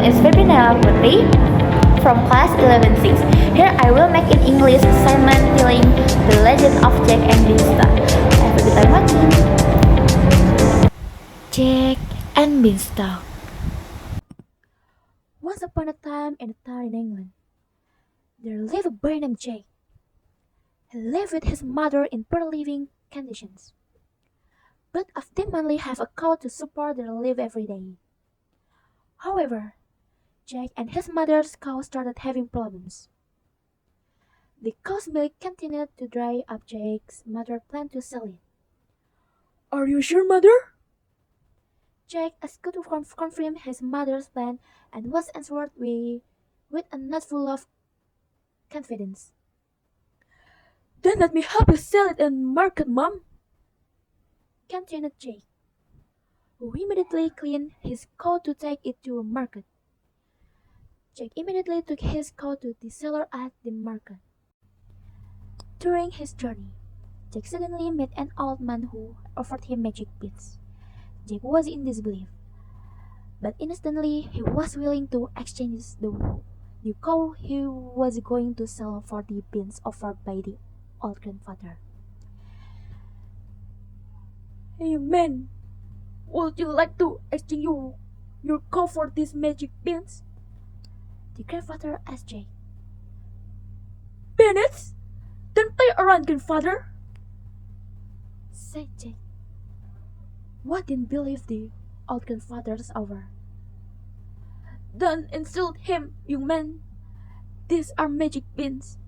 is Febrinella Putri from class 11-6. Here I will make an English assignment telling the legend of Jack and Beanstalk. Have a good time watching. Jack and Beanstalk. Once upon a time in a town in England, there lived a boy named Jake. He lived with his mother in poor living conditions, but ultimately have a cow to support their life every day. However, Jake and his mother's cow started having problems. The cow's milk continued to dry up. Jake's mother planned to sell it. "Are you sure, mother?" Jake asked to confirm his mother's plan and was answered with a nod full of confidence. "Then let me help you sell it in market, Mom," continued Jake, who immediately cleaned his cow to take it to a market. Jake immediately took his cow to the seller at the market. During his journey, Jake suddenly met an old man who offered him magic beans. Jake was in disbelief, but instantly he was willing to exchange the cow he was going to sell for the beans offered by the old grandfather. "Hey man, would you like to exchange your cow for these magic beans?" the grandfather asked Jake. "Peanuts? Don't play around, grandfather," said Jake, who didn't believe the old grandfather's offer. "Don't insult him, young man. These are magic beans.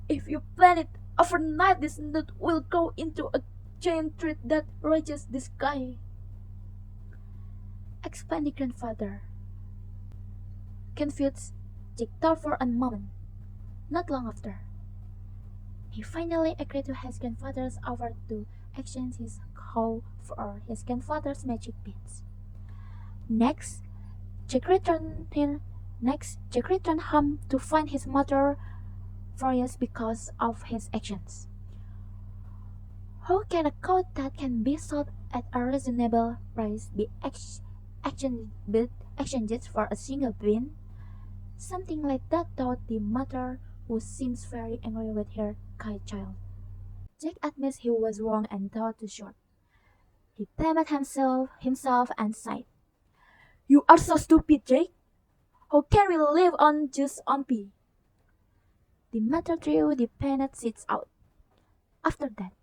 If you plant it overnight, this nut will grow into a giant tree that reaches the sky," explained the grandfather. Confused, Jake thought for a moment. Not long after, he finally agreed to his grandfather's offer to exchange his cow for his grandfather's magic beans. Next, Jake returned home to find his mother furious because of his actions. "How can a cow that can be sold at a reasonable price be exchanged for a single bean?" Something like that, thought the mother, who seems very angry with her child. Jake admits he was wrong and thought too short. He blamed himself and sighed. "You are so stupid, Jake. How can we live on just on pea?" The mother drew the peanut seeds out. After that,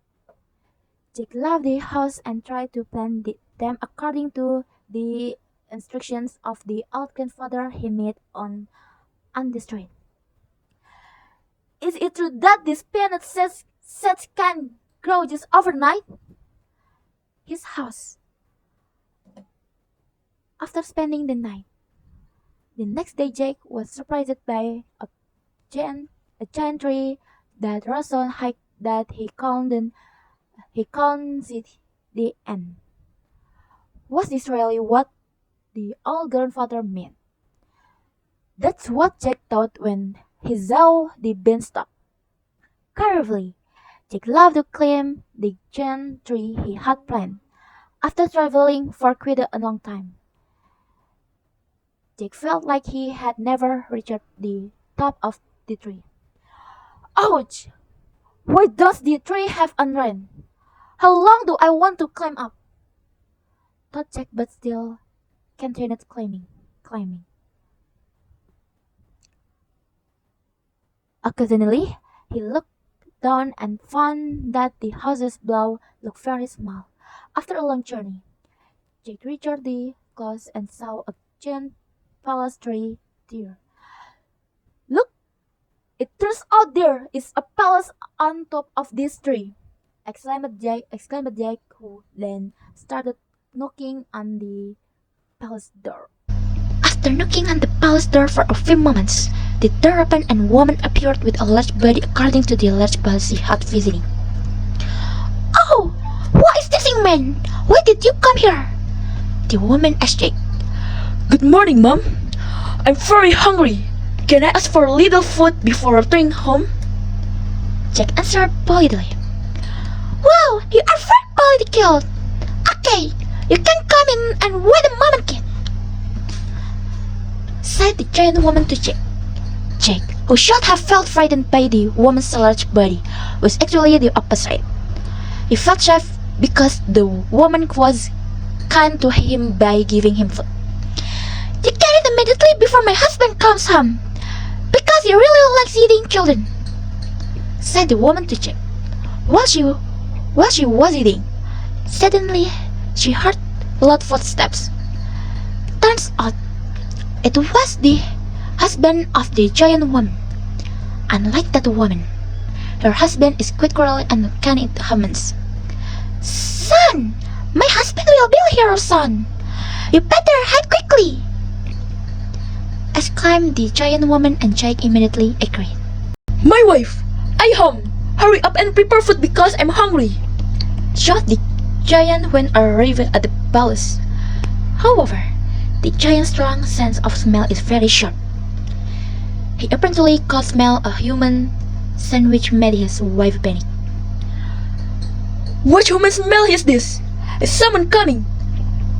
Jake left the house and tried to plant them according to the instructions of the old grandfather he met on the street. "Is it true that these peanut seeds can grow just overnight?" His house. After spending the night, the next day Jake was surprised by a giant tree that rose so high that he couldn't see the end. Was this really what the old grandfather meant? That's what Jake thought when he saw the beanstalk. Carefully, Jake loved to climb the giant tree he had planted. After traveling for quite a long time, Jake felt like he had never reached the top of the tree. "Ouch! Why does the tree have a run? How long do I want to climb up?" thought Jake, but still continued climbing. Occasionally, he looked down and found that the houses below looked very small. After a long journey, Jake reached the close and saw a giant palace tree there. "Look! It turns out there is a palace on top of this tree!" exclaimed Jake, who then started knocking on the palace door. After knocking on the palace door for a few moments, the door opened and a woman appeared with a large body according to the large palace he had visiting. "Oh, what is this young man? Why did you come here?" the woman asked Jake. "Good morning, Mom. I'm very hungry. Can I ask for a little food before returning home?" Jake answered politely. "Wow, you are very political. Okay, you can come in and wait a moment, kid." said the giant woman to Jack. Jack, who should have felt frightened by the woman's large body, was actually the opposite. He felt shy because the woman was kind to him by giving him food. "You get it immediately before my husband comes home, because he really likes eating children," said the woman to Jack. While she was eating, suddenly she heard loud footsteps. Turns out it was the husband of the giant woman. Unlike that woman, her husband is quite cruel and canny to humans. "Son! My husband will be here soon! You better hide quickly!" exclaimed the giant woman, and Jake immediately agreed. My wife, I home. Hurry up and prepare food because I'm hungry. Shot the giant when arrived at the palace. However, the giant's strong sense of smell is very sharp. He apparently could smell a human scent, which made his wife panic. What human smell is this? Is someone coming?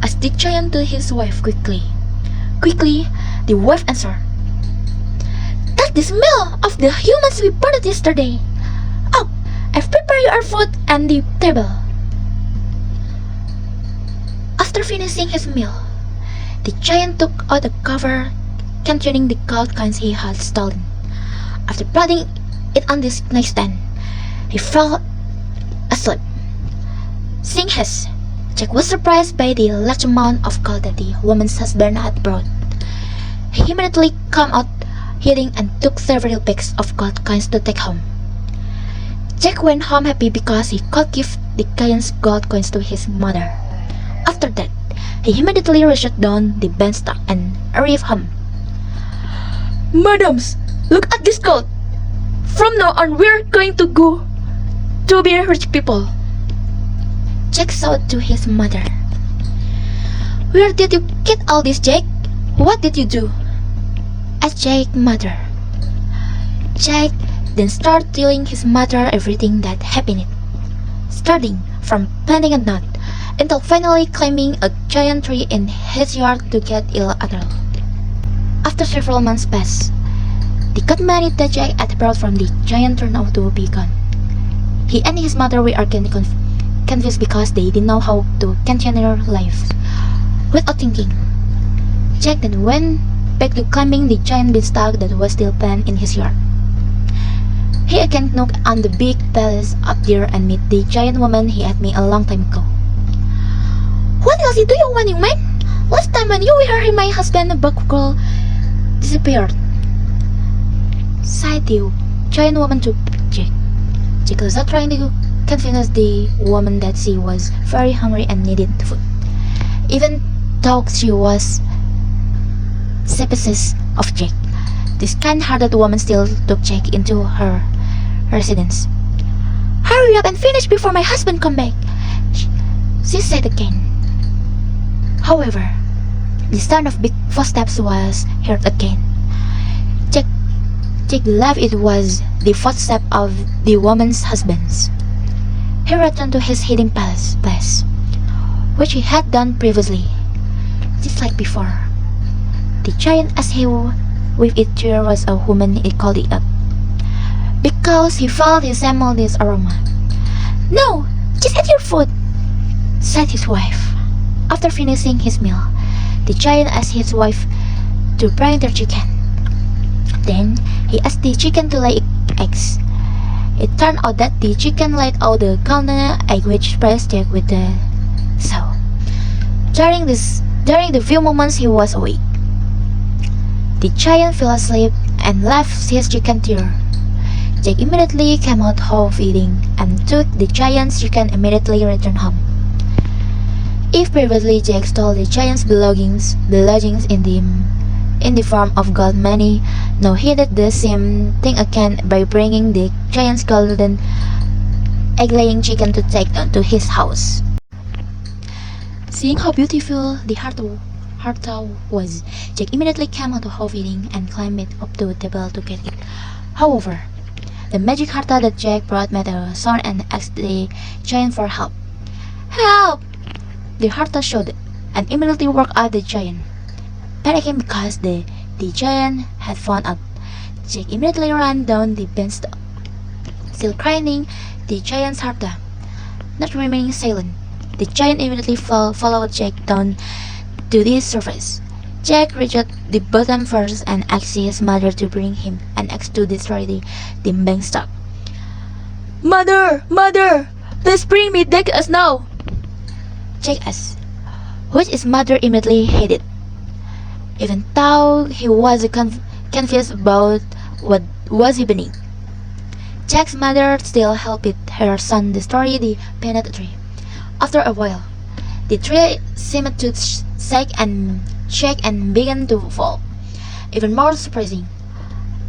Asked the giant to his wife quickly. Quickly, the wife answered, "That's the smell of the humans we burned yesterday. Oh, I've prepared your food and the table." After finishing his meal, the giant took out a cover containing the gold coins he had stolen. After putting it on the nightstand, he fell asleep. Seeing his, Jack was surprised by the large amount of gold that the woman's husband had brought. He immediately came out hiding and took several bags of gold coins to take home. Jack went home happy because he could give the giant's gold coins to his mother. After that, he immediately rushed down the beanstalk and arrived home. Madams, look at this gold. From now on, we're going to go to be rich people. Jack shouted to his mother. "Where did you get all this, Jack? What did you do?" asked Jack's mother. Jack then started telling his mother everything that happened, starting from planting a knot until finally climbing a giant tree in his yard to get ill at all. After several months passed, the good money that Jack had brought from the giant turned out to be gone. He and his mother were again confused because they didn't know how to continue their lives. Without thinking, Jack then went back to climbing the giant beanstalk that was still planted in his yard. He again knocked on the big palace up there and met the giant woman he had met a long time ago. "What else do you want, young man? Last time when you were here, my husband Buckle disappeared," sighed the giant woman to Jack. Jack was not trying to convince the woman that she was very hungry and needed food, even though she was suspicious of Jack. This kind-hearted woman still took Jack into her residence. "Hurry up and finish before my husband come back," she said again. However, the sound of big footsteps was heard again. Jack believed it was the footstep of the woman's husband. He returned to his hiding place, which he had done previously. Just like before, the giant asked him if it there was a woman he called it up, because he felt he smelled this aroma. "No, just eat your food," said his wife. After finishing his meal, the giant asked his wife to bring their chicken. Then he asked the chicken to lay eggs. It turned out that the chicken laid out the golden egg, which surprised Jack with the sound. During the few moments he was awake, the giant fell asleep and left his chicken there. Jack immediately came out of eating and took the giant's chicken immediately returned home. If previously Jack stole the giant's belongings in the form of gold money, now he did the same thing again by bringing the giant's golden egg-laying chicken to take to his house. Seeing how beautiful the harta was, Jack immediately came out of eating and climbed up to the table to get it. However, the magic harta that Jack brought made a sound and asked the giant for help. "Help!" the harta shouted, and immediately woke up the giant, panicking because the the giant had found out. Jack immediately ran down the beanstalk. Still crying, the giant sat down. Not remaining silent, the giant immediately followed Jack down to the surface. Jack reached the bottom first and asked his mother to bring him an axe to destroy the beanstalk. Mother! Mother! Please bring me the axe now! Jack asked, which his mother immediately hated. Even though he was confused about what was happening, Jack's mother still helped her son destroy the peanut tree. After a while, the tree seemed to shake and began to fall. Even more surprising,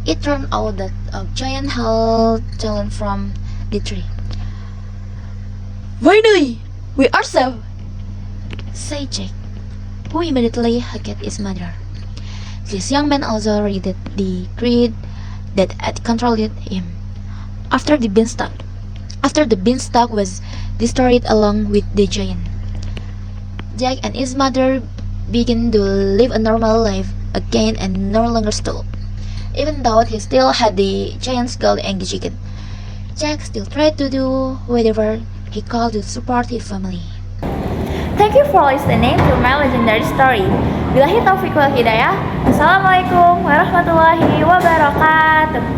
it turned out that a giant had fallen from the tree. Finally! We are safe! Said Jack, who immediately hugged his mother. This young man also realized the greed that had controlled him. After the beanstalk was destroyed along with the giant, Jack and his mother began to live a normal life again and no longer stole. Even though he still had the giant's gold and chicken, Jack still tried to do whatever he could to support his family. Thank you for listening to my legendary story. Billahi taufiq wal hidayah. Wassalamualaikum warahmatullahi wabarakatuh.